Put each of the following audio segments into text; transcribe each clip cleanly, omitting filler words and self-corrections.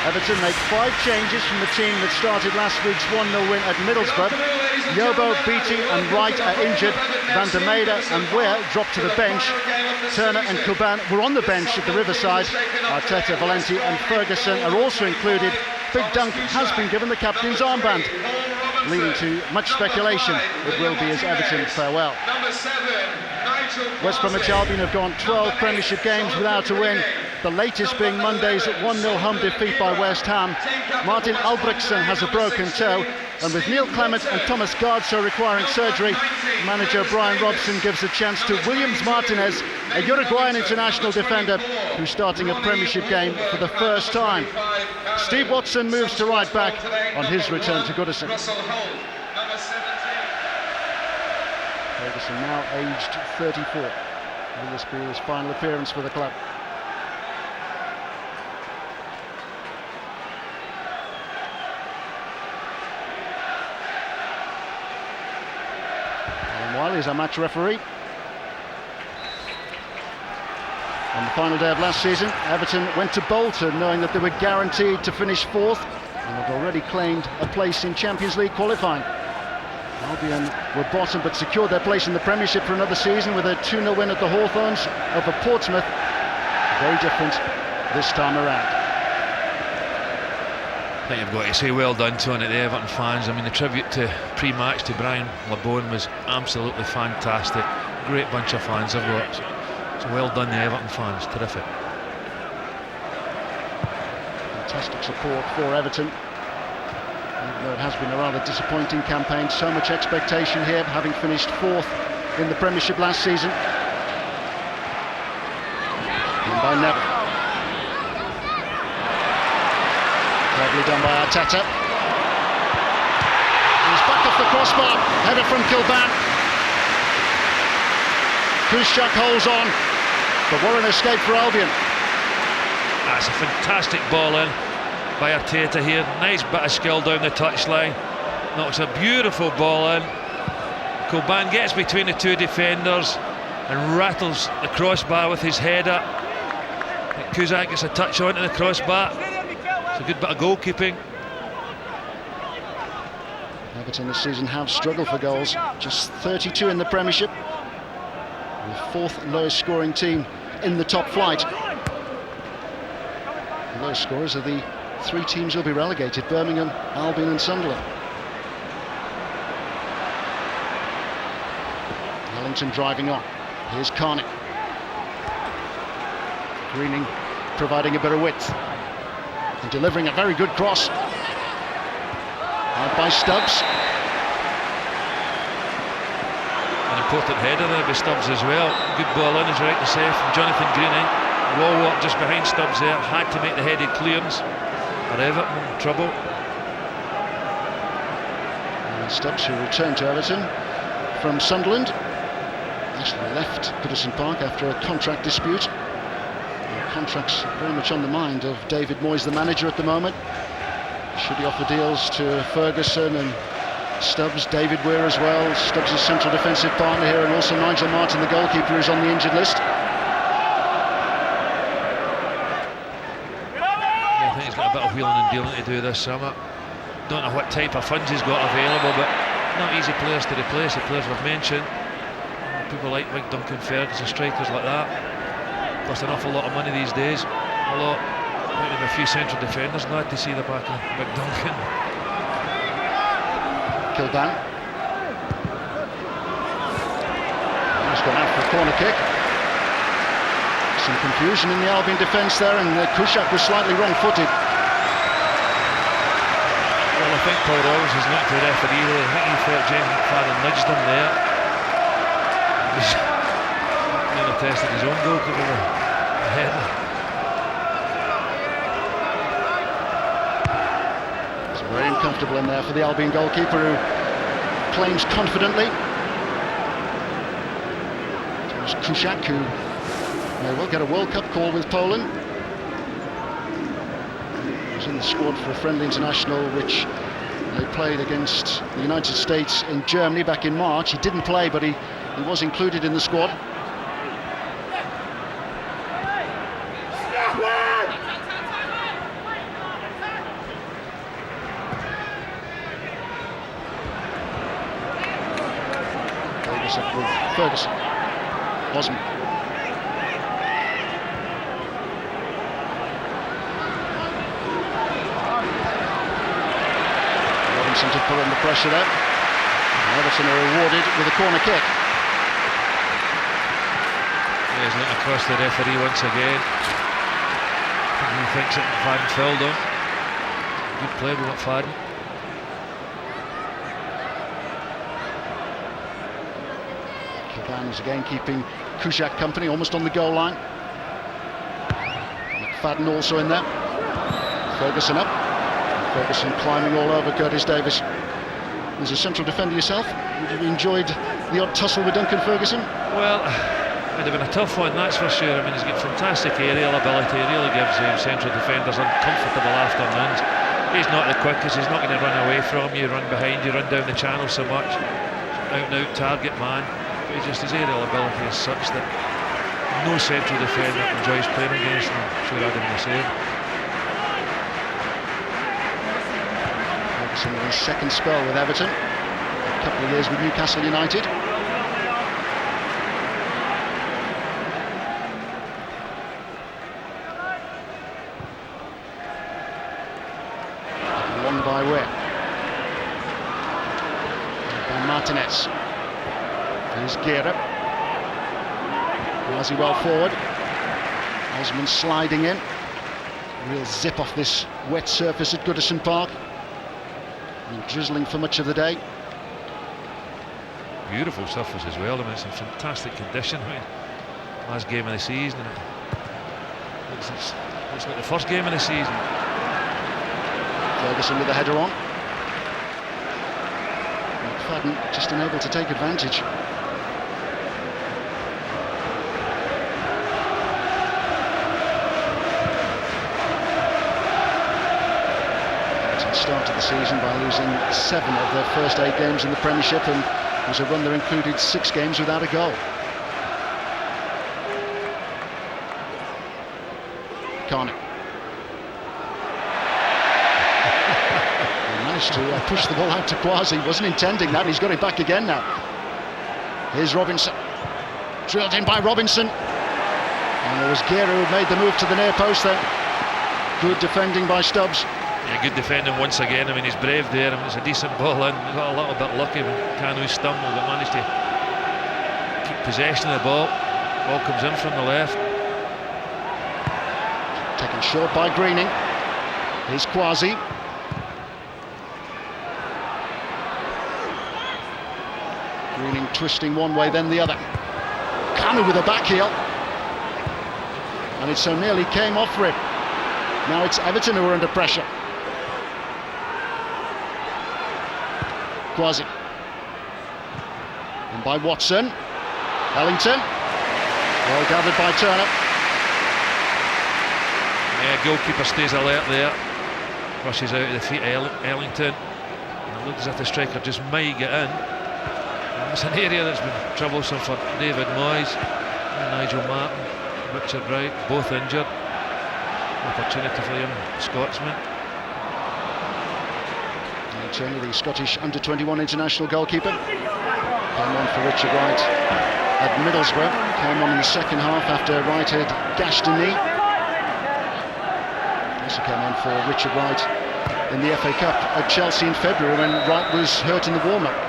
Everton make 5 changes from the team that started last week's 1-0 win at Middlesbrough. Yobo, Beattie and Wright are injured. Van der Meijden and Weir dropped to the bench. Turner and Kuban were on the bench at the Riverside. Arteta, Valenti and Ferguson are also included. Big Dunk has been given the captain's armband, leading to much speculation. It will be his Everton farewell. West Bromwich Albion have gone 12 Premiership games without a win, the latest being Monday's 1-0 home defeat by West Ham. Martin Albrechtsen has a broken toe, and with Neil Clement and Thomas Gardso requiring surgery, manager Brian Robson gives a chance to Williams Martinez, a Uruguayan international defender who's starting a Premiership game for the first time. Steve Watson moves to right back on his return to Goodison. Ferguson now aged 34. Will this be his final appearance for the club? Alan Wiley is our match referee. On the final day of last season, Everton went to Bolton knowing that they were guaranteed to finish 4th and had already claimed a place in Champions League qualifying. Albion were bottom but secured their place in the Premiership for another season with a 2-0 win at the Hawthorns over Portsmouth. Very different this time around. I think you've got to say well done to the Everton fans. I mean, the tribute to pre-match to Brian Labone was absolutely fantastic. Great bunch of fans they've got. So well done the Everton fans, terrific. Fantastic support for Everton. Even though it has been a rather disappointing campaign, so much expectation here, having finished 4th in the Premiership last season. And by Neville. Cleverly done by Arteta. He's back off the crossbar, header from Kilban. Kuszczak holds on, but what an escape for Albion. That's a fantastic ball in by Arteta here. Nice bit of skill down the touchline. Knocks a beautiful ball in. Coban gets between the 2 defenders and rattles the crossbar with his header. Kuszczak gets a touch onto the crossbar. It's a good bit of goalkeeping. Everton this season have struggled for goals. Just 32 in the Premiership. The 4th lowest scoring team in the top flight. The lowest scorers are the 3 teams will be relegated: Birmingham, Albion and Sunderland. Ellington driving on. Here's Carney. Greening providing a bit of width and delivering a very good cross. Out by Stubbs. An important header there by Stubbs as well. Good ball in, is right to say, from Jonathan Greening. Wall walk just behind Stubbs there. Had to make the headed clearance. Or Everton in trouble. Stubbs, who returned to Everton from Sunderland, actually left Goodison Park after a contract dispute. The contract's very much on the mind of David Moyes, the manager at the moment. Should he offer deals to Ferguson and Stubbs, David Weir as well? Stubbs' central defensive partner here, and also Nigel Martin, the goalkeeper, is on the injured list. Wheeling and dealing to do this summer. Don't know what type of funds he's got available, but not easy players to replace, the players we've mentioned. People like Big Duncan Ferguson, strikers like that cost an awful lot of money these days. A lot. Maybe a few central defenders. Glad to see the back of Big Duncan. Kilban. He's gone out for a corner kick. Some confusion in the Albion defence there, and Kuszczak was slightly wrong-footed. Well, I think Paul Rollins is not the referee. I think he felt James McFadden nudged him there. He's nearly tested his own goalkeeper ahead. It's very uncomfortable in there for the Albion goalkeeper, who claims confidently. It was Kuszczak, who may well get a World Cup call with Poland. He was in the squad for a friendly international which they played against the United States in Germany back in March. He didn't play, but he was included in the squad. He's up with Ferguson. Osman. Robinson to put on the pressure there. And Everton are rewarded with a corner kick. He's looking across the referee once again. He thinks that McFadden fouled on. Good play with McFadden. Kilban is again keeping Kuszczak company, almost on the goal line. McFadden also in there. Ferguson up. Ferguson climbing all over Curtis Davis. As a central defender yourself, would you have enjoyed the odd tussle with Duncan Ferguson? Well, it'd have been a tough one, that's for sure. I mean, he's got fantastic aerial ability. He really gives central defenders uncomfortable afternoons. He's not the quickest, he's not going to run away from you, run behind you, run down the channel so much. Out and out target man. But his aerial ability is such that no central defender enjoys playing against him. I'm sure I'd have been the same. Ferguson in his second spell with Everton. A couple of years with Newcastle United. By Weir. By Martinez. Here's Guerra. Quasi well forward. Osman sliding in. Real zip off this wet surface at Goodison Park. And drizzling for much of the day. Beautiful surface as well. I mean, it's in fantastic condition. I mean, last game of the season. It's like the first game of the season. Ferguson with the header on. McFadden just unable to take advantage. Everton started the season by losing 7 of their first 8 games in the Premiership, and it was a run that included 6 games without a goal. Carney. To push the ball out to Quasi. He wasn't intending that, and he's got it back again now. Here's Robinson. Drilled in by Robinson. And it was Guerra who made the move to the near post there. Good defending by Stubbs. Yeah, good defending once again. I mean, he's brave there. I mean, it's a decent ball in. He got a little bit lucky when Kanu stumbled, but managed to keep possession of the ball. Ball comes in from the left. Taken short by Greening. Here's Quasi. Greening twisting one way, then the other. Kanu with a back heel. And it so nearly came off for him. Now it's Everton who are under pressure. Quasi. And by Watson. Ellington. Well gathered by Turner. Yeah, goalkeeper stays alert there. Rushes out of the feet of Ellington. And it looks as if the striker just might get in. It's an area that's been troublesome for David Moyes and Nigel Martin, Richard Wright, both injured. Opportunity for the young Scotsman. Turner, the Scottish under-21 international goalkeeper, came on for Richard Wright at Middlesbrough. Came on in the second half after Wright had gashed a knee. Also came on for Richard Wright in the FA Cup at Chelsea in February when Wright was hurt in the warm-up.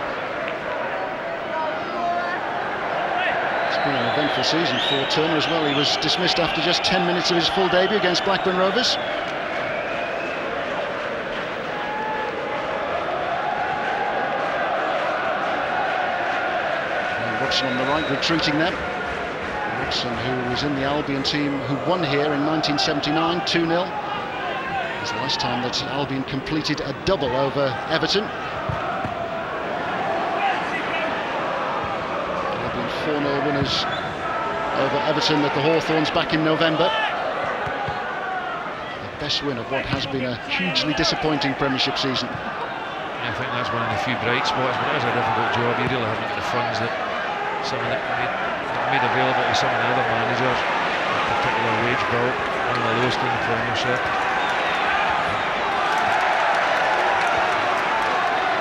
Been an eventful season for Turner as well. He was dismissed after just 10 minutes of his full debut against Blackburn Rovers. And Watson on the right, retreating there. Watson, who was in the Albion team, who won here in 1979, 2-0. It was the last time that Albion completed a double over Everton. 4-0 winners over Everton at the Hawthorns back in November. The best win of what has been a hugely disappointing Premiership season. Yeah, I think that's one of the few bright spots, but it is a difficult job. You really haven't got the funds that some of that made available to some of the other managers. A particular wage bill, one of the lowest in the Premiership.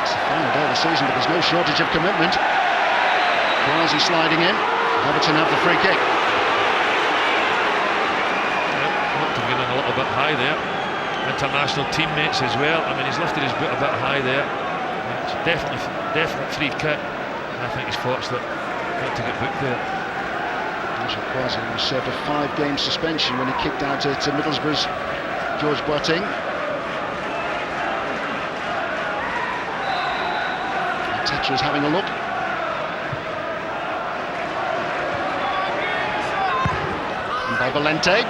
It's the final day of the season, but there's no shortage of commitment. Quasi sliding in. Everton have the free kick. Looked to get in a little bit high there. International teammates as well. I mean, he's lifted his boot a bit high there. It's definite free kick. I think he's fortunate not to get booked there. Quasi served a 5-game suspension when he kicked out to Middlesbrough's George Boateng. Tetra's having a look. And by Valente.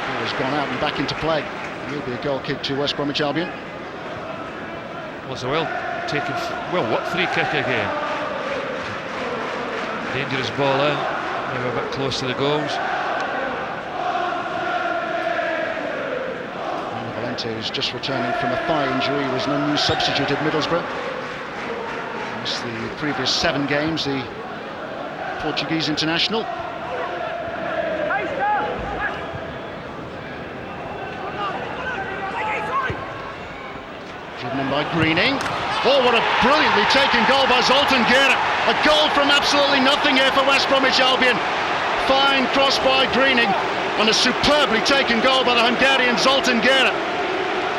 Ball has gone out and back into play. It will be a goal kick to West Bromwich Albion. Well, it's a well-worked free kick again. Dangerous ball in, maybe a bit close to the goals. Valente is just returning from a thigh injury. He was an unused substitute at Middlesbrough. Missed the previous 7 games, the Portuguese international. Driven in by Greening. Oh, what a brilliantly taken goal by Zoltan Gera. A goal from absolutely nothing here for West Bromwich Albion. Fine cross by Greening and a superbly taken goal by the Hungarian Zoltan Gera.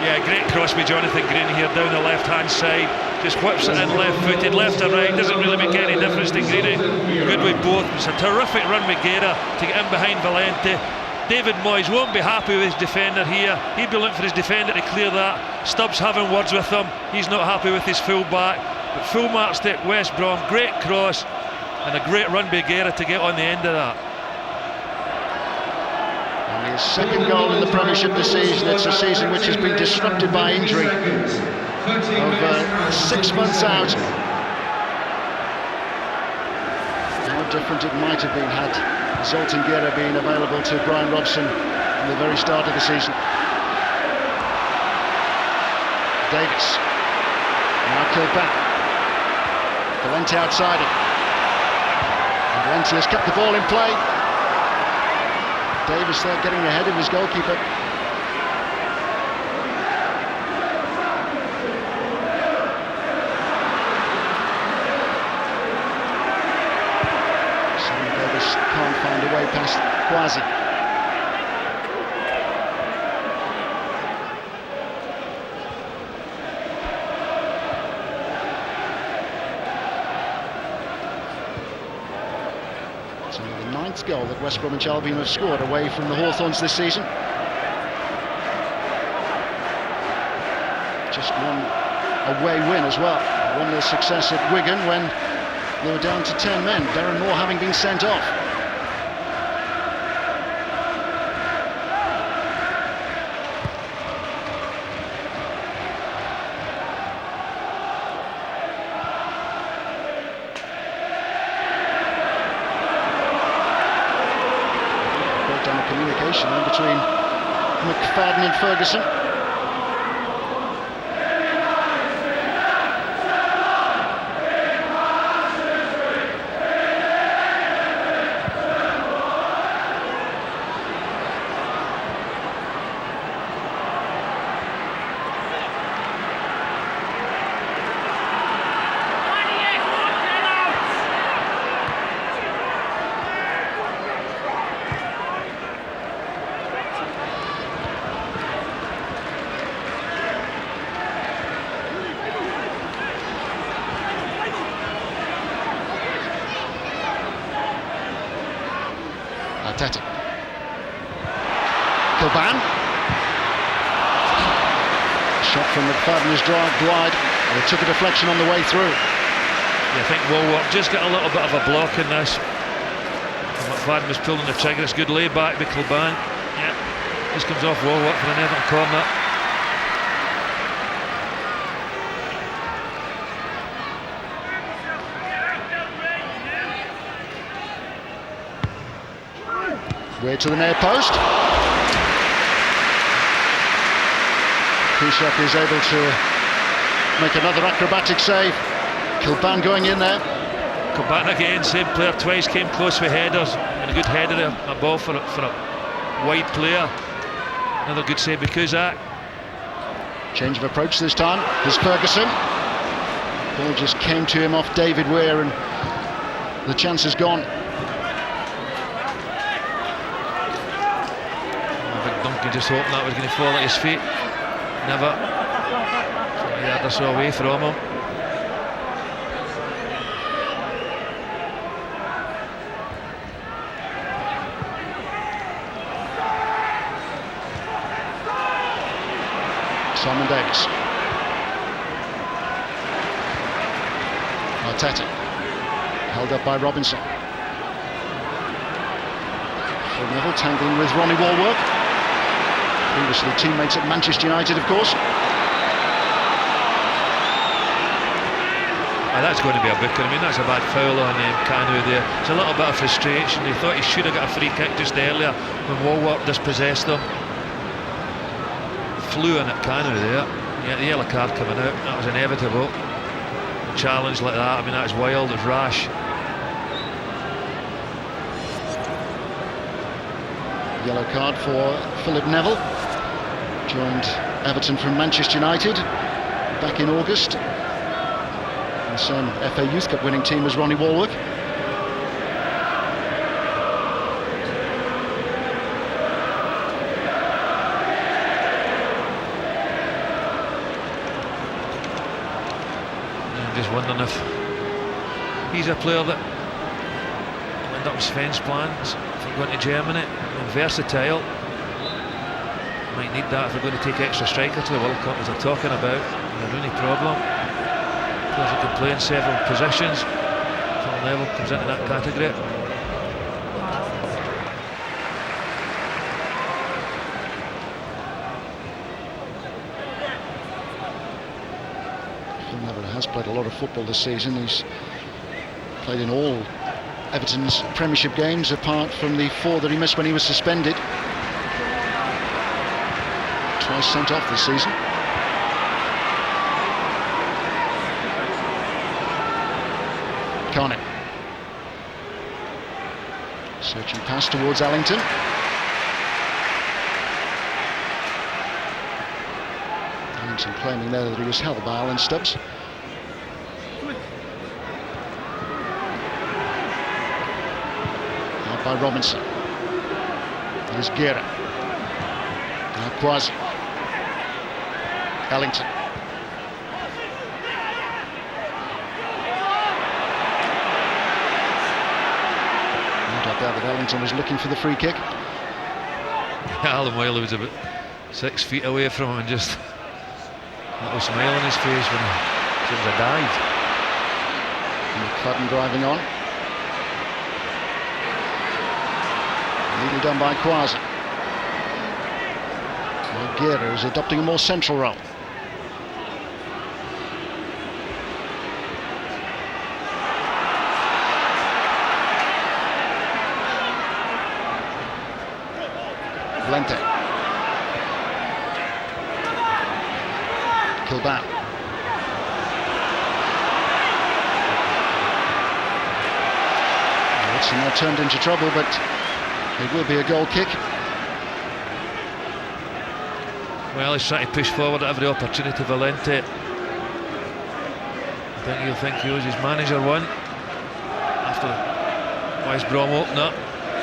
Yeah, great cross by Jonathan Greening here down the left-hand side. Just whips it in left-footed, left and right. Doesn't really make any difference to Greening. Good with both. It's a terrific run with Gera to get in behind Valente. David Moyes won't be happy with his defender here. He'd be looking for his defender to clear that. Stubbs having words with him. He's not happy with his full-back. But full marks to West Brom. Great cross and a great run by Gera to get on the end of that. And his 2nd goal in the Premiership this season. It's a season which has been disrupted by injury. Over 6 months out. How different it might have been had Zoltan Gera being available to Brian Robson from the very start of the season. Davis. Now killed back. Valente outside it. And Valente has kept the ball in play. Davis there getting ahead of his goalkeeper. Davis can't find a way past Quasi. It's only the 9th goal that West Bromwich Albion have scored away from the Hawthorns this season. Just one away win as well. Won their success at Wigan when they were down to 10 men, Darren Moore having been sent off. Breakdown of communication in between McFadden and Ferguson. Arteta. Kilban. Shot from McFadden is dragged wide, and it took a deflection on the way through. Yeah, I think Walworth just got a little bit of a block in this. And McFadden was pulling the trigger. It's good layback by Kilban. Yeah, this comes off Walworth for an Everton corner. Way to the near post. Kushak is able to make another acrobatic save. Kilban going in there. Kilban again, same player twice, came close with headers. And a good header, a ball for a wide player. Another good save by Kushak. Change of approach this time. There's Ferguson. Ball just came to him off David Weir, and the chance is gone. Duncan just hoping that was going to fall at his feet. Never. A yard or so away from him. Simon Davis. Arteta. Held up by Robinson. Phil Neville tangling with Ronnie Wallwork. Previously teammates at Manchester United, of course. That's going to be a booker. I mean, that's a bad foul on Kanu there. It's a little bit of frustration. He thought he should have got a free kick just earlier when Wallwork dispossessed him. Flew in at Kanu there. Yeah, the yellow card coming out. That was inevitable. A challenge like that, I mean, that's wild, it's rash. Yellow card for Philip Neville. Joined Everton from Manchester United back in August. The same FA Youth Cup winning team as Ronnie Wallwork. I'm just wondering if he's a player that went up Sven's plans for going to Germany. And versatile. Might need that if we're going to take extra striker to the World Cup, as they're talking about. A Rooney problem. Players who can play in several positions. Phil Neville comes into that category. Phil Neville has played a lot of football this season. He's played in all Everton's Premiership games, apart from the 4 that he missed when he was suspended. Twice sent off this season. Carney. Searching pass towards Allington. Allington claiming there that he was held by Alan Stubbs. Out by Robinson. There's Guerra. Now Quasi. Allington. That Ellington was looking for the free kick. Alan Wiley was about 6 feet away from him and just a little smile on his face when it was a dive. And McFadden driving on. Neatly done by Quasi. Guerra is adopting a more central role. Lente. Kilban. It's now turned into trouble, but it will be a goal kick. Well, he's trying to push forward at every opportunity, Valente. I think he'll think he owes his manager one. After West Brom opened up,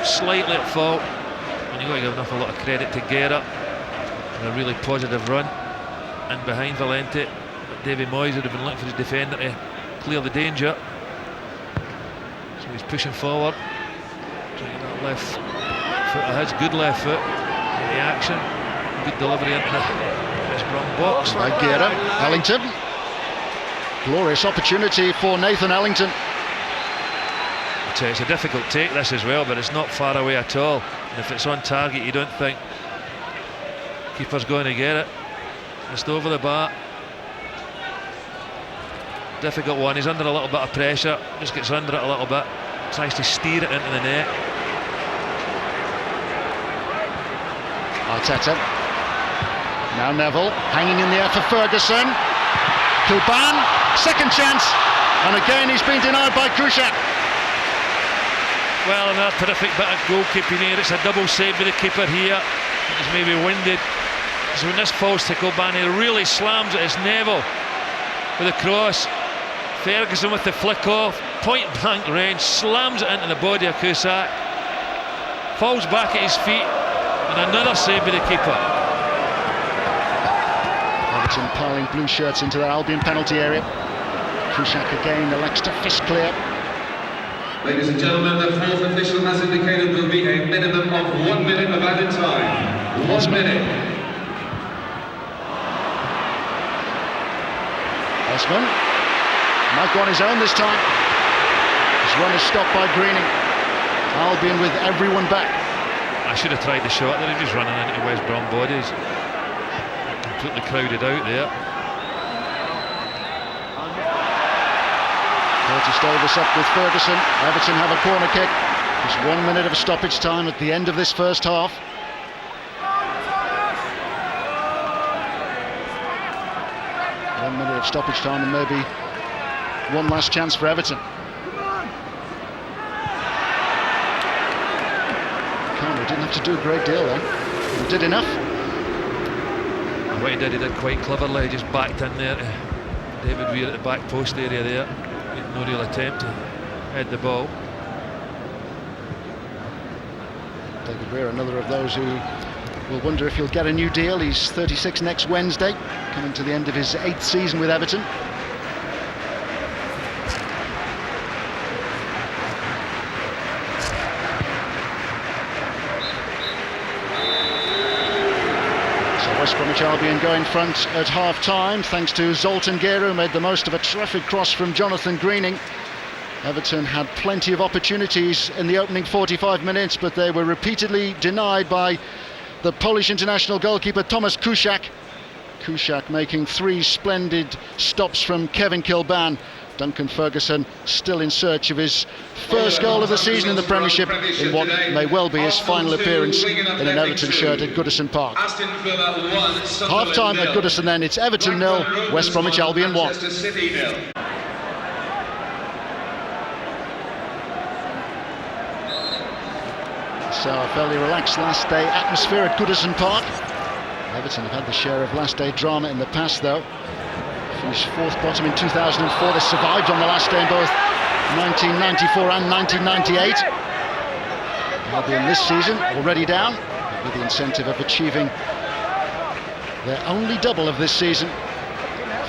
slightly at fault. And you've got to give an awful lot of credit to Guerra for a really positive run in behind Valente. But Davy Moyes would have been looking for his defender to clear the danger. So he's pushing forward, trying that left foot of his, good left foot in the action. Good delivery into the West Brom box. By Guerra. Allington. Glorious opportunity for Nathan Allington. It's a difficult take, this as well, but it's not far away at all. And if it's on target, you don't think keeper's going to get it. Just over the bar. Difficult one. He's under a little bit of pressure. Just gets under it a little bit. Tries to steer it into the net. Arteta. Now Neville hanging in the air for Ferguson. Kilban, second chance, and again he's been denied by Krushak. Well, another terrific bit of goalkeeping here. It's a double save by the keeper here. It's maybe winded. So when this falls to Kilban, he really slams it. It's Neville with a cross. Ferguson with the flick off, point blank range, slams it into the body of Cusack, falls back at his feet, and another save by the keeper. Everton piling blue shirts into their Albion penalty area. Cusack again elects to fist clear. Ladies and gentlemen, the fourth official has indicated there will be a minimum of 1 minute of added time. 1 minute. Osman might go on his own this time. His run is stopped by Greening. Albion with everyone back. I should have tried the shot there, he was running into West Brom bodies. Completely crowded out there. Curtis Davis up with Ferguson. Everton have a corner kick. Just 1 minute of stoppage time at the end of this first half. One minute of stoppage time and maybe one last chance for Everton. Kanu didn't have to do a great deal then. He did enough. And what he did quite cleverly. He just backed in there to David Weir at the back post area there. No real attempt to head the ball. David Weir, another of those who will wonder if he'll get a new deal. He's 36 next Wednesday, coming to the end of his 8th season with Everton. So West Bromwich Albion go in front at half-time, thanks to Zoltan Gera, who made the most of a terrific cross from Jonathan Greening. Everton had plenty of opportunities in the opening 45 minutes, but they were repeatedly denied by the Polish international goalkeeper Tomasz Kuszczak. Kuszczak making 3 splendid stops from Kevin Kilban. Duncan Ferguson still in search of his first goal of the season in the Premiership, in what may well be his final appearance in an Everton shirt at Goodison Park. Half-time at Goodison then, it's Everton 0, West Bromwich Albion 1. So a fairly relaxed last day atmosphere at Goodison Park. Everton have had the share of last day drama in the past though. Finished 4th bottom in 2004. They survived on the last day in both 1994 and 1998. Albion this season already down, with the incentive of achieving their only double of this season.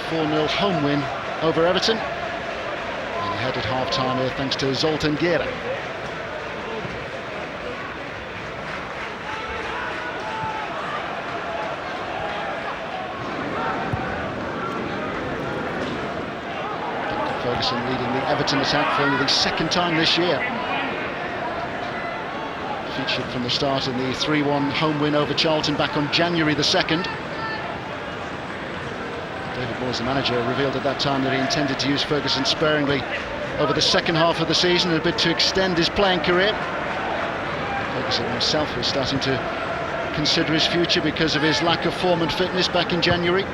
4-0 home win over Everton. And ahead at half-time here thanks to Zoltan Gera. Ferguson leading the Everton attack for only the 2nd time this year. Featured from the start in the 3-1 home win over Charlton back on January the 2nd. David Moyes, the manager, revealed at that time that he intended to use Ferguson sparingly over the second half of the season, a bit to extend his playing career. Ferguson himself was starting to consider his future because of his lack of form and fitness back in January.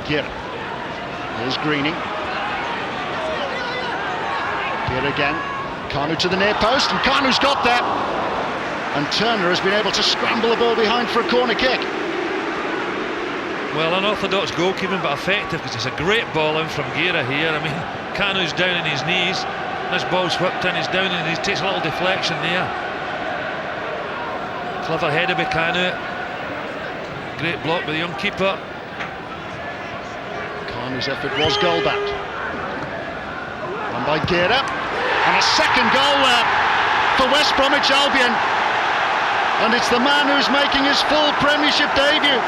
Gera. Here's Greening. Gera again. Kanu to the near post, and Kanu's got there. And Turner has been able to scramble the ball behind for a corner kick. Well, unorthodox goalkeeping, but effective, because it's a great ball in from Gera here. I mean, Kanu's down on his knees. This ball's whipped in, he's down and he takes a little deflection there. Clever header by Kanu. Great block by the young keeper. His effort was goal-backed. Run by Gera, and a second goal there for West Bromwich Albion. And it's the man who's making his full Premiership debut.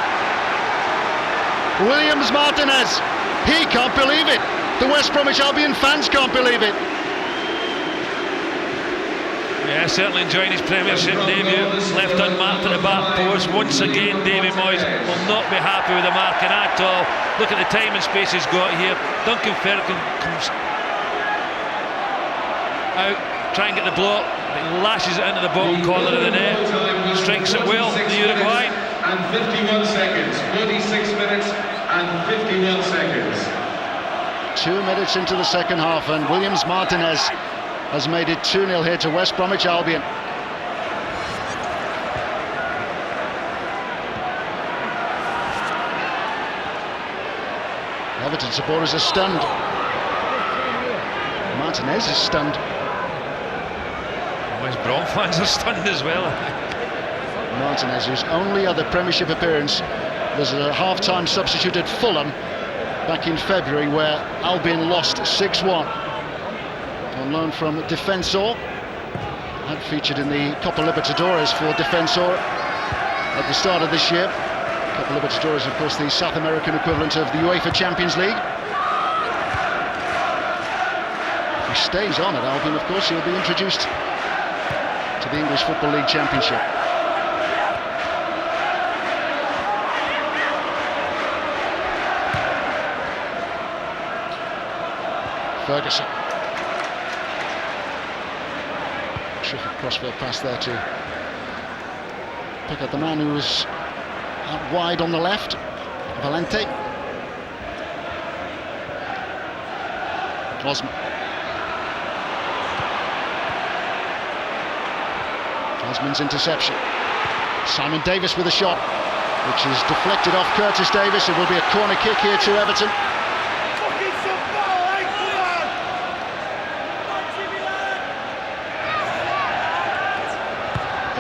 Williams Martinez. He can't believe it. The West Bromwich Albion fans can't believe it. Yeah, certainly enjoying his Premiership debut. Left unmarked at the back post. Once again, David Moyes will not be happy with the marking at all. Look at the time and space he's got here. Duncan Ferguson comes out, try and get the block, but he lashes it into the bottom corner of the net. Strikes it well, the Uruguayan. And 51 seconds, 46 minutes and 51 seconds. 2 minutes into the second half, and Williams Martinez has made it 2-0 here to West Bromwich Albion. Everton supporters are stunned. Martinez is stunned. West Brom fans are stunned as well. Martinez, whose only other Premiership appearance was a half-time substitute at Fulham back in February, where Albion lost 6-1. On loan from Defensor, had featured in the Copa Libertadores for Defensor at the start of this year. Copa Libertadores, of course, the South American equivalent of the UEFA Champions League. If he stays on at Albion, of course, he'll be introduced to the English Football League Championship. Ferguson. Terrific crossfield pass there to pick up the man who was out wide on the left, Valente. Osman. Osman's interception. Simon Davis with a shot, which is deflected off Curtis Davis. It will be a corner kick here to Everton.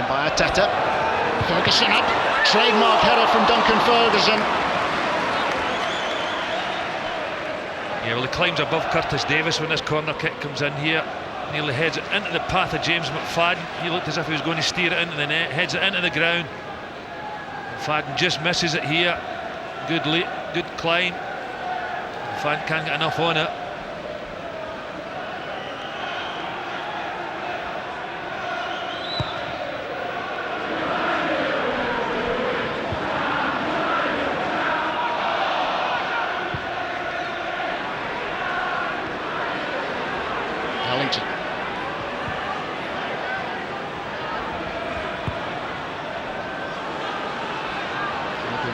By Arteta. Ferguson up. Trademark header from Duncan Ferguson. Yeah, well, he climbs above Curtis Davis when this corner kick comes in here. Nearly heads it into the path of James McFadden. He looked as if he was going to steer it into the net. Heads it into the ground. McFadden just misses it here. Good climb. McFadden can't get enough on it.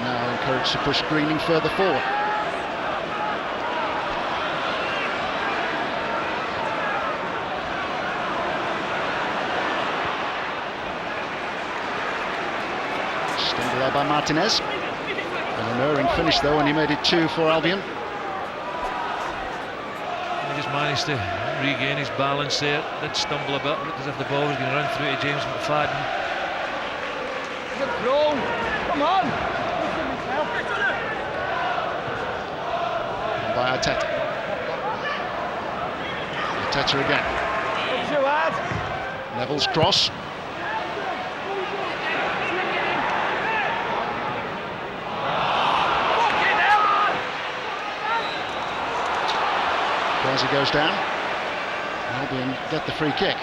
Now encouraged to push Greening further forward. Stumbled there by Martinez. And an erring finish though, and he made it 2 for Albion. He just managed to regain his balance there. Did stumble a bit, looked as if the ball was going to run through to James McFadden. Come on! And by Arteta. Arteta again. Neville's cross. Quasi goes down. Albion get the free kick.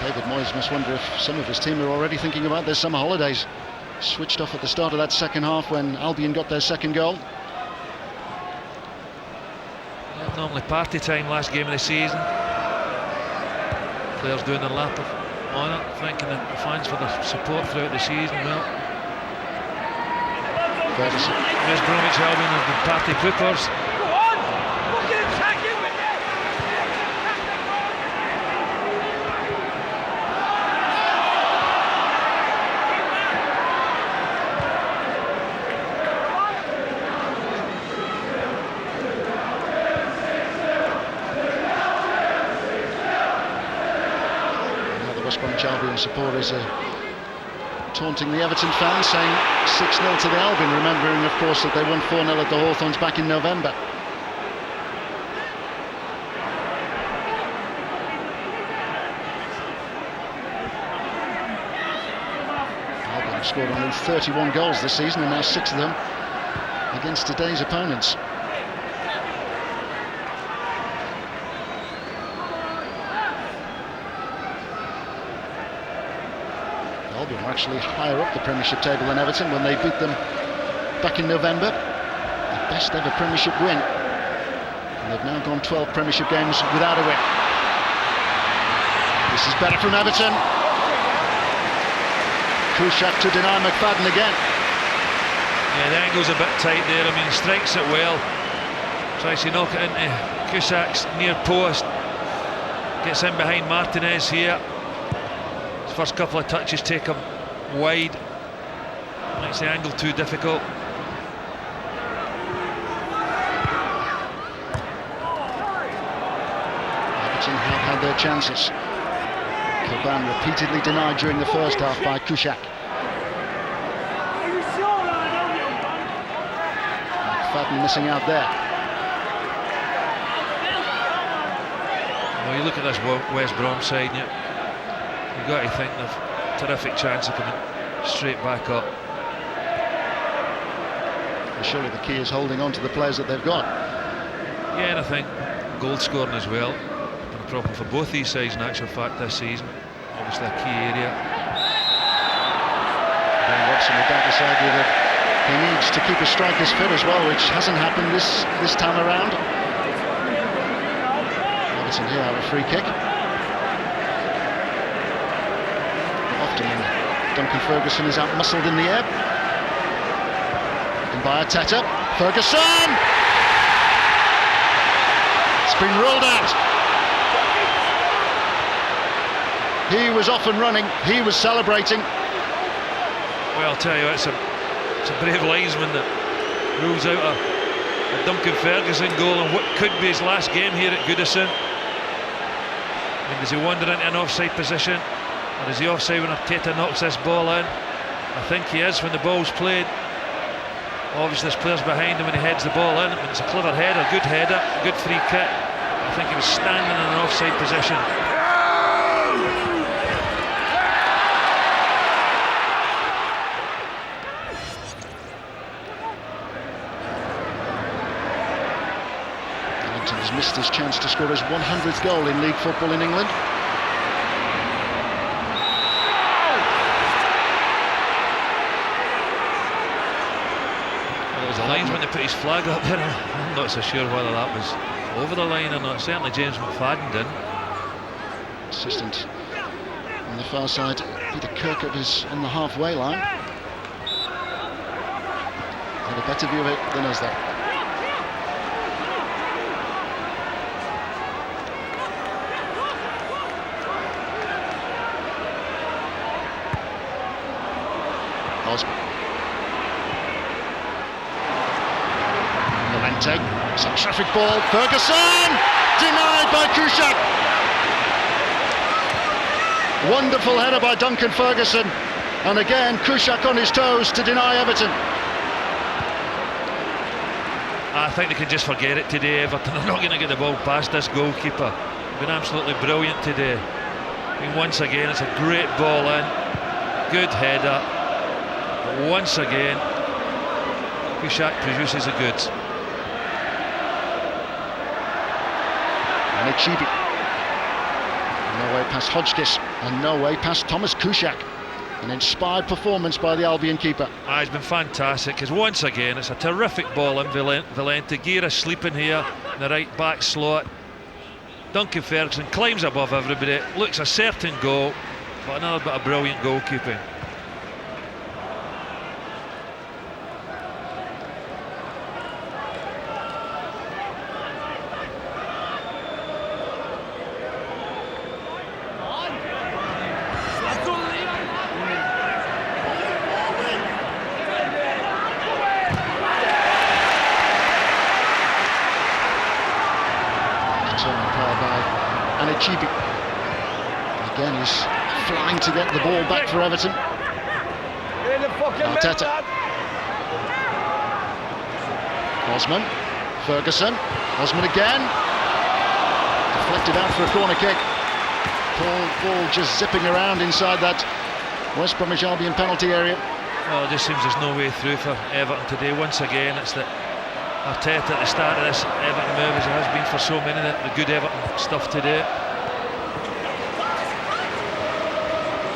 David Moyes must wonder if some of his team are already thinking about their summer holidays. Switched off at the start of that second half when Albion got their second goal. Yeah, normally party time last game of the season. Players doing their lap of honour, thanking the fans for their support throughout the season. Well, Ferguson. West Bromwich Albion have been party poopers. West Bromwich Albion supporters are taunting the Everton fans, saying 6-0 to the Albion, remembering of course that they won 4-0 at the Hawthorns back in November. Albion have scored only 31 goals this season, and now 6 of them against today's opponents. Albion were actually higher up the Premiership table than Everton when they beat them back in November. The best ever Premiership win. And they've now gone 12 Premiership games without a win. This is better from Everton. Kushak to deny McFadden again. Yeah, the angle's a bit tight there. I mean, he strikes it well. Tries to knock it into Kushak's near post. Gets in behind Martinez here. His first couple of touches take him wide. Makes the angle too difficult. Everton have had their chances. Coban repeatedly denied during the first half by Kuszak. McFadden missing out there. Well, you look at this West Brom side, you've got to think they've a terrific chance of coming straight back up. Well, surely the key is holding on to the players that they've got. Yeah, and I think goal scoring as well. Been a problem for both these sides in actual fact this season. Obviously a key area. Ben Watson would doubt this argue that he needs to keep his strikers fit as well, which hasn't happened this time around. Everton here have a free kick. Often when Duncan Ferguson is out-muscled in the air. And by Arteta, Ferguson! It's been ruled out. He was off and running, he was celebrating. Well, I'll tell you, it's a brave linesman that rules out a Duncan Ferguson goal in what could be his last game here at Goodison. I mean, does he wander into an offside position, or is he offside when Arteta knocks this ball in? I think he is when the ball's played. Obviously, there's players behind him when he heads the ball in. It's a clever header, good free kick. I think he was standing in an offside position. Has missed his chance to score his 100th goal in league football in England. Well, there was a linesman that put his flag up there. I'm not so sure whether that was over the line or not. Certainly James McFadden didn't. Assistant on the far side, Peter Kirkup is on the halfway line. Had a better view of it than us there. Osman. Valente, it's a traffic ball, Ferguson! Denied by Kuszak! Wonderful header by Duncan Ferguson, and again Kuszak on his toes to deny Everton. I think they can just forget it today, Everton. They're not going to get the ball past this goalkeeper. Been absolutely brilliant today. I mean, once again, it's a great ball in, good header. Once again, Kuszak produces the goods. And Chibi. No way past Hodgkiss, and no way past Thomas Kuszak. An inspired performance by the Albion keeper. It's been fantastic, because once again, it's a terrific ball in Valente. Gira sleeping here in the right back slot. Duncan Ferguson climbs above everybody, looks a certain goal, but another bit of brilliant goalkeeping. Chibi. Again, he's flying to get the ball back for Everton. Arteta. Osman. Ferguson. Osman again. Deflected out for a corner kick. Ball just zipping around inside that West Bromwich Albion penalty area. Well, it just seems there's no way through for Everton today. Once again, it's the Arteta at the start of this Everton move, as it has been for so many, the good Everton stuff today.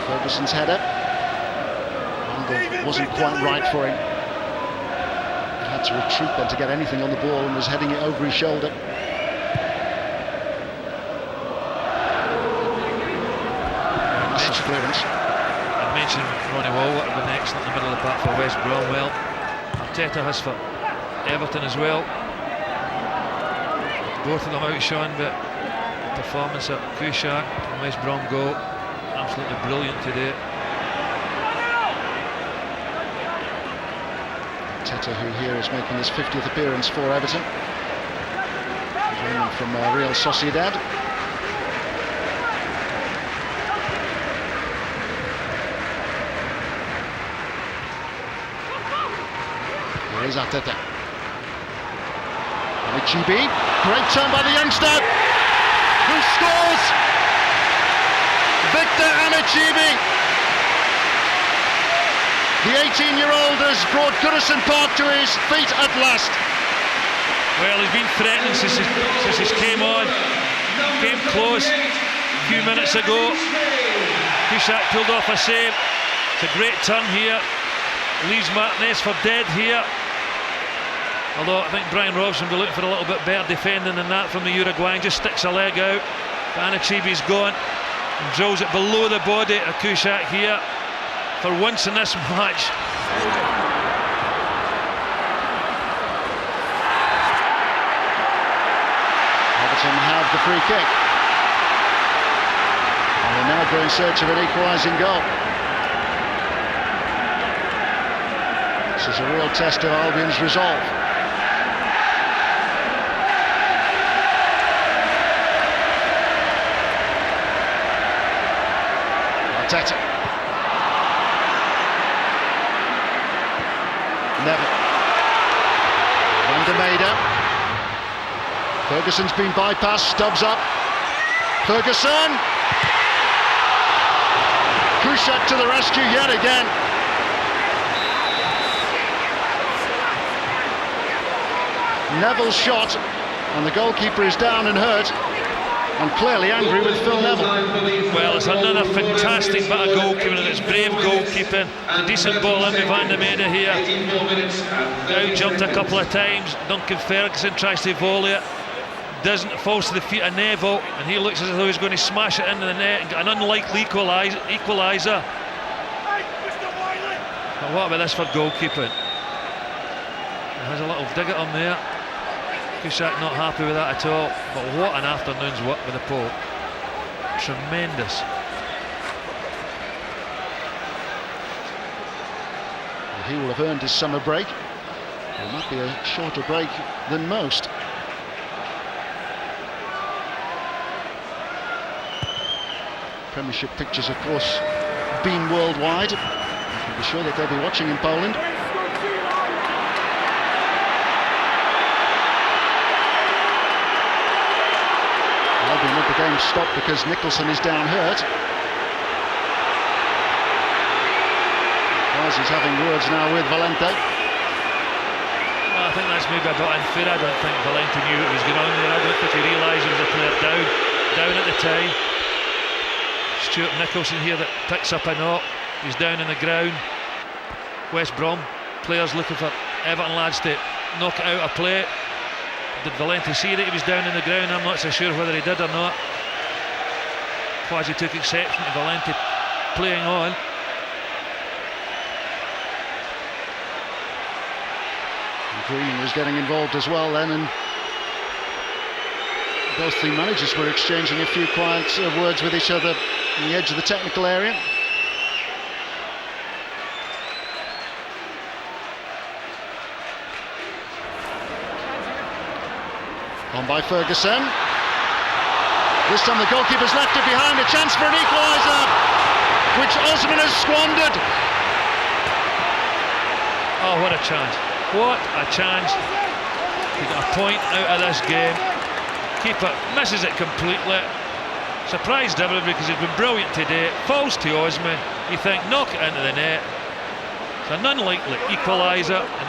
Ferguson's header. Angle wasn't quite right for him. He had to retreat then to get anything on the ball and was heading it over his shoulder. Massive clearance. I mentioned Ronnie Walwater would have been excellent in the middle of the park for West Bromwell. Arteta has for Everton as well. Both of them outshone, but performance at Kushak. West Brom goal, absolutely brilliant today. Teta, who here is making his 50th appearance for Everton, joining from Real Sociedad. Here is Arteta. Chibi, great turn by the youngster, who scores! Victor Amichibi! The 18-year-old has brought Goodison Park to his feet at last. Well, he's been threatening since he came on. Came close a few minutes ago. Kushak pulled off a save. It's a great turn here. Leaves Martinez for dead here. Although I think Brian Robson will be looking for a little bit better defending than that from the Uruguayan. Just sticks a leg out. But Anichibi's gone and drills it below the body of Kushak here. For once in this match. Everton have the free kick. And they now go in search of an equalising goal. This is a real test of Albion's resolve. Arteta. Neville. Van der Meijden. Ferguson's been bypassed, Stubbs up. Ferguson! Kushak to the rescue yet again. Neville's shot, and the goalkeeper is down and hurt, and clearly angry with Phil Neville. Well, it's another fantastic bit of goalkeeping, and it's brave goalkeeping. A decent ball in with Van der Meijden here. Out jumped a couple of times. Duncan Ferguson tries to volley it. Doesn't, falls to the feet of Neville, and he looks as though he's going to smash it into the net and get an unlikely equaliser. But what about this for goalkeeping? He has a little dig at him there. Kushak not happy with that at all, but what an afternoon's work with the Pope. Tremendous. He will have earned his summer break. It might be a shorter break than most. Premiership pictures, of course, beam worldwide. You can be sure that they'll be watching in Poland. Albion with the game stopped because Nicholson is down hurt. As he's having words now with Valente. Well, I think that's maybe a bit unfair. I don't think Valente knew what was going on there. I don't think he realised there was a player down at the time. Stuart Nicholson here that picks up a knock. He's down on the ground. West Brom players looking for Everton lads to knock it out of play. Did Valente see that he was down on the ground? I'm not so sure whether he did or not. Quasi took exception to Valente playing on. Green was getting involved as well then, and both the managers were exchanging a few quiet words with each other on the edge of the technical area. On by Ferguson. This time the goalkeeper's left it behind, a chance for an equaliser, which Osman has squandered. Oh, what a chance. What a chance to get a point out of this game. Keeper misses it completely. Surprised everybody because he's been brilliant today. Falls to Osman. You think, knock it into the net. It's an unlikely equaliser and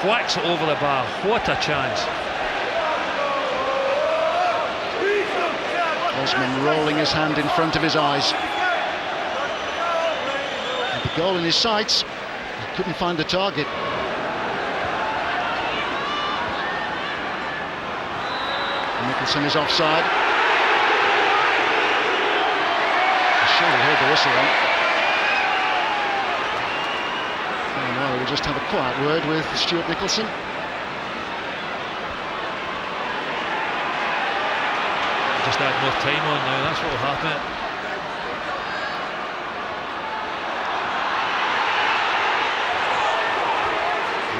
whacks it over the bar. What a chance. Osman rolling his hand in front of his eyes. And the goal in his sights, he couldn't find the target. Nicholson is offside. I'm sure we heard the whistle then. And well, we'll just have a quiet word with Stuart Nicholson. just add more time on now, that's what will happen.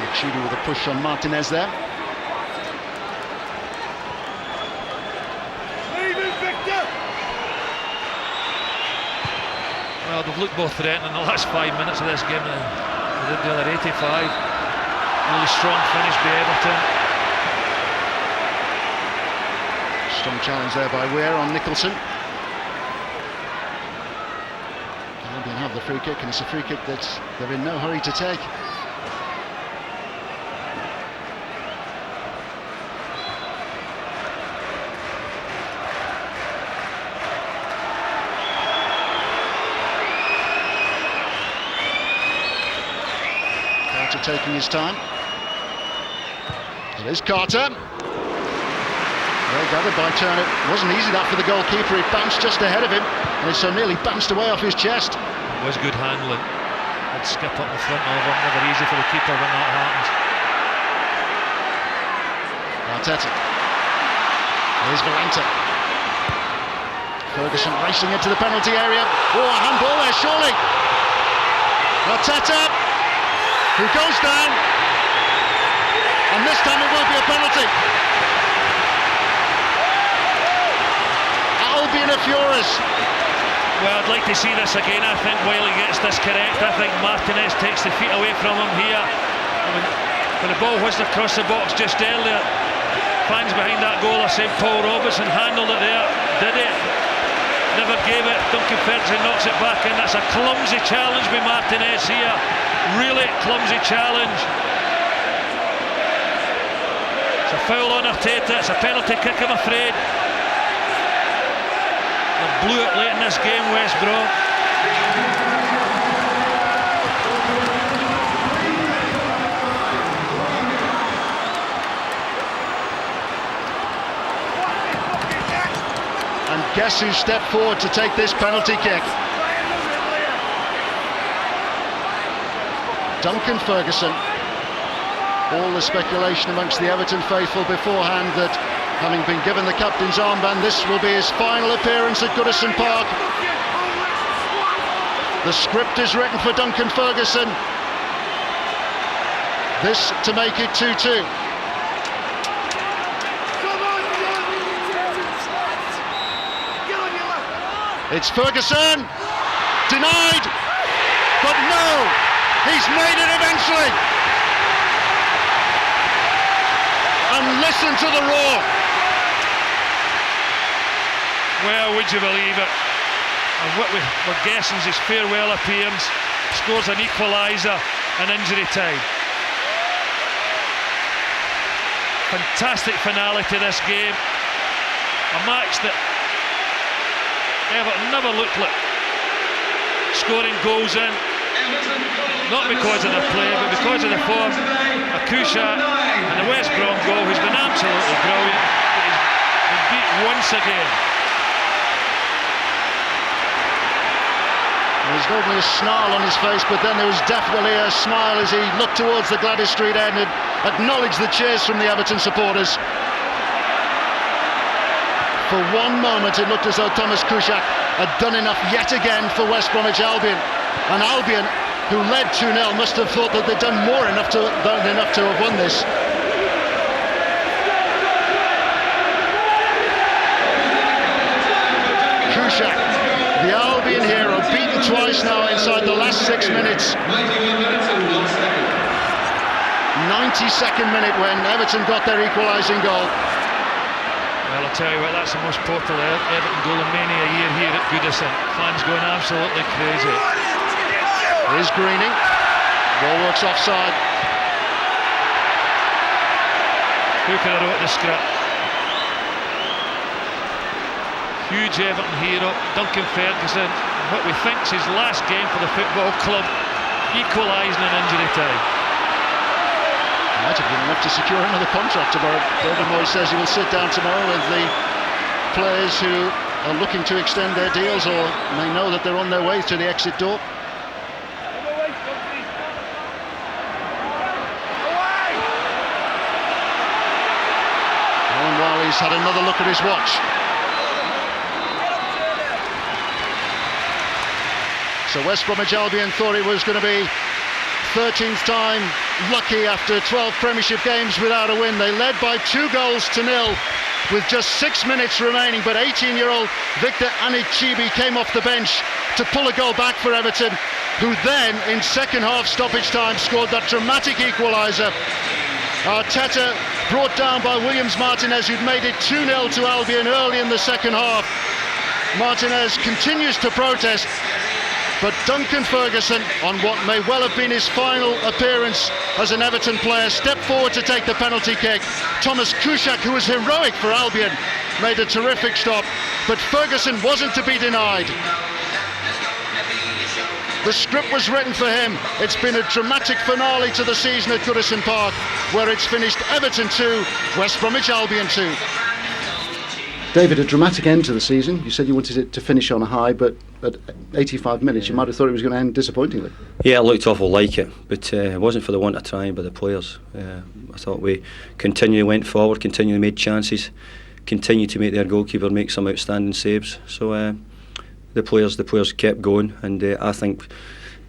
Chidi with a push on Martinez there. Well, they've looked more threatening in the last 5 minutes of this game than they did the other 85. Really strong finish by Everton. Strong challenge there by Weir on Nicholson. Albion have the free kick, and it's a free kick that they're in no hurry to take. Taking his time. It is Carter. Well gathered by Turner. It wasn't easy that for the goalkeeper. It bounced just ahead of him, and it so nearly bounced away off his chest. It was good handling. I'd skip up in front of him. Never easy for the keeper when that happens. Arteta. Here's Valenta. Ferguson racing into the penalty area. Oh, a handball there, surely. Arteta, who goes down, and this time it will be a penalty. Albion are furious. Well, I'd like to see this again. I think Wiley gets this correct. I think Martinez takes the feet away from him here. I mean, when the ball whizzed across the box just earlier, fans behind that goal are saying Paul Robertson handled it there. Did it? Never gave it. Duncan Ferguson knocks it back in. That's a clumsy challenge by Martinez here. Really clumsy challenge. It's a foul on Arteta. It's a penalty kick, I'm afraid. They blew it late in this game, West Brom. And guess who stepped forward to take this penalty kick? Duncan Ferguson. All the speculation amongst the Everton faithful beforehand that, having been given the captain's armband, this will be his final appearance at Goodison Park. The script is written for Duncan Ferguson. This to make it 2-2. It's Ferguson, denied, but no, he's made it eventually. And listen to the roar. Well, would you believe it? And what we're guessing is his farewell appearance. Scores an equaliser in injury time. Fantastic finale to this game. A match that Everton never looked like scoring goals in. Not because of the play, but because of the form. Akusha and the West Brom goal, who's been absolutely brilliant. He's been beat once again. There's normally a snarl on his face, but then there was definitely a smile as he looked towards the Gladys Street end and acknowledged the cheers from the Everton supporters. For one moment it looked as though Thomas Kuszczak had done enough yet again for West Bromwich Albion. And Albion, who led 2-0, must have thought that they'd done enough to have won this. Kuszczak, the Albion hero, beaten twice now inside the last 6 minutes. 92nd minute when Everton got their equalising goal. Well, I'll tell you what, that's the most popular Everton goal in many a year here at Goodison. Fans going absolutely crazy. Here's Greening. Ball works offside. Who could have wrote the script? Huge Everton hero, Duncan Ferguson. What we think is his last game for the football club, equalising in injury time. Might have been enough to secure another contract tomorrow. David Moyes says he will sit down tomorrow with the players who are looking to extend their deals or may know that they're on their way to the exit door. Alan Wiley's had another look at his watch. So West Bromwich Albion thought it was going to be 13th time lucky after 12 Premiership games without a win. They led by 2-0 with just 6 minutes remaining, but 18-year-old Victor Anichibi came off the bench to pull a goal back for Everton, who then, in second half stoppage time, scored that dramatic equaliser. Arteta brought down by Williams Martinez, who'd made it 2-0 to Albion early in the second half. Martinez continues to protest, but Duncan Ferguson, on what may well have been his final appearance as an Everton player, stepped forward to take the penalty kick. Thomas Kuszczak, who was heroic for Albion, made a terrific stop, but Ferguson wasn't to be denied. The script was written for him. It's been a dramatic finale to the season at Goodison Park, where it's finished Everton 2, West Bromwich Albion 2. David, a dramatic end to the season. You said you wanted it to finish on a high, but at 85 minutes you might have thought it was going to end disappointingly. Yeah, it looked awful like it, but it wasn't for the want of trying by the players. I thought we continually went forward, continually made chances, continued to make their goalkeeper make some outstanding saves. So the players kept going, and I think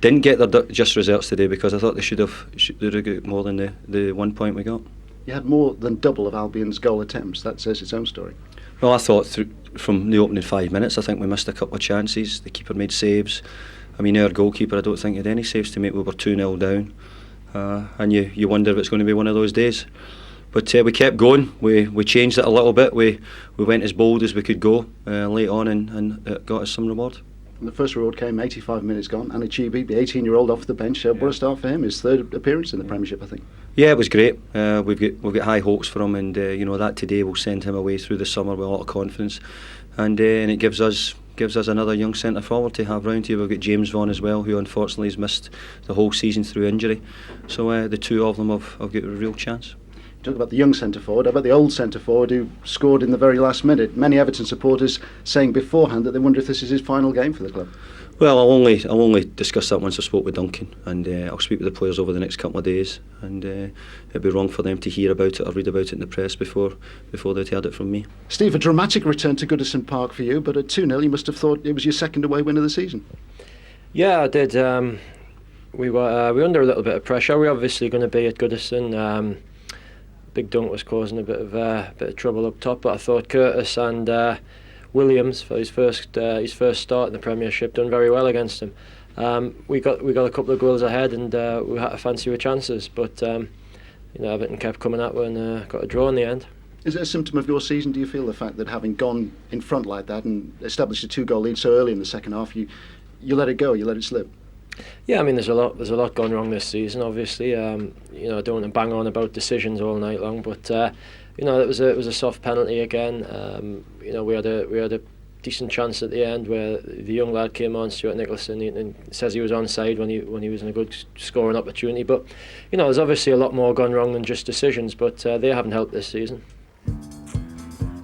didn't get their just results today, because I thought they should have got more than the 1 point we got. You had more than double of Albion's goal attempts. That says its own story. Well, I thought from the opening 5 minutes, I think we missed a couple of chances. The keeper made saves. I mean, our goalkeeper, I don't think had any saves to make. We were 2-0 down, and you wonder if it's going to be one of those days. But we kept going. We changed it a little bit. We went as bold as we could go late on, and it got us some reward. And the first reward came 85 minutes gone. Anichibi, the 18-year-old off the bench, what a start for him. His third appearance in the Premiership, I think. Yeah, it was great. We've got high hopes for him, and that today will send him away through the summer with a lot of confidence, and it gives us another young centre forward to have round here. We've got James Vaughan as well, who unfortunately has missed the whole season through injury. So the two of them have got a real chance. Talk about the young centre forward. How about the old centre forward who scored in the very last minute? Many Everton supporters saying beforehand that they wonder if this is his final game for the club. Well, I'll only discuss that once I spoke with Duncan, and I'll speak with the players over the next couple of days, and it'd be wrong for them to hear about it or read about it in the press before they'd heard it from me. Steve, a dramatic return to Goodison Park for you, but at 2-0 you must have thought it was your second away win of the season. Yeah, I did. We were under a little bit of pressure. We were obviously going to be at Goodison. Big Dunk was causing a bit of trouble up top, but I thought Curtis and Williams, for his first start in the Premiership, done very well against him. We got a couple of goals ahead, and we had to fancy our chances, but Everton kept coming at us and got a draw in the end. Is it a symptom of your season, do you feel, the fact that having gone in front like that and established a 2-goal lead so early in the second half, you let it go, you let it slip? Yeah, I mean, there's a lot gone wrong this season. Obviously, I don't want to bang on about decisions all night long, but it was a soft penalty again. We had a decent chance at the end where the young lad came on, Stuart Nicholson, and says he was onside when he was in a good scoring opportunity. But there's obviously a lot more gone wrong than just decisions, but they haven't helped this season.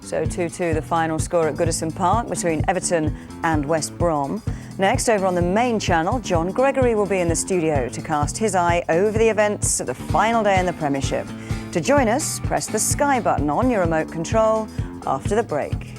So 2-2 the final score at Goodison Park between Everton and West Brom. Next, over on the main channel, John Gregory will be in the studio to cast his eye over the events of the final day in the Premiership. To join us, press the Sky button on your remote control after the break.